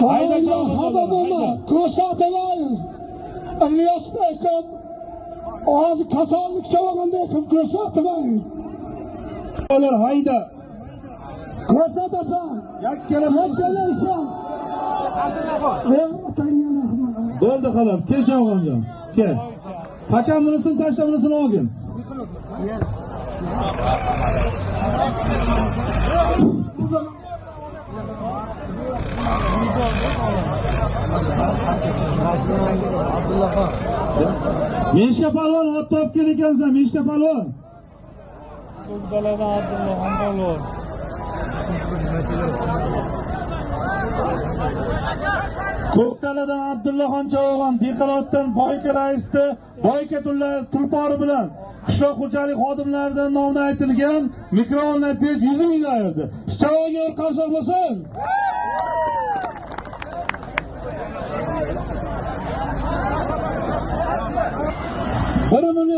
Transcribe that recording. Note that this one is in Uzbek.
Hayda hababama ko'rsatmaymiz. İlyas Bey'im ağzı kasallık çalağında kim ko'rsatmaymiz. Olar hayda. Ko'rsatasan. Yakkalaysan. Bo'ldi xolos, kel Javohirjon. Kel. Hakam bunisini tashlab bunisini olgin. Meshka palvon ot topib kel ekansan, Meshka palvon. Daladan Abdullaxon palvon. Ko'kdaladan Abdullaxon Javohirjon, Deqalotdan Boyka raisda Boyka tulpori bilan qishloq xo'jalik xodimlaridan nomidan aytilgan mikrofon pech 100 ming ayirdi. Javohirga qarshi bo'lsin. 1 million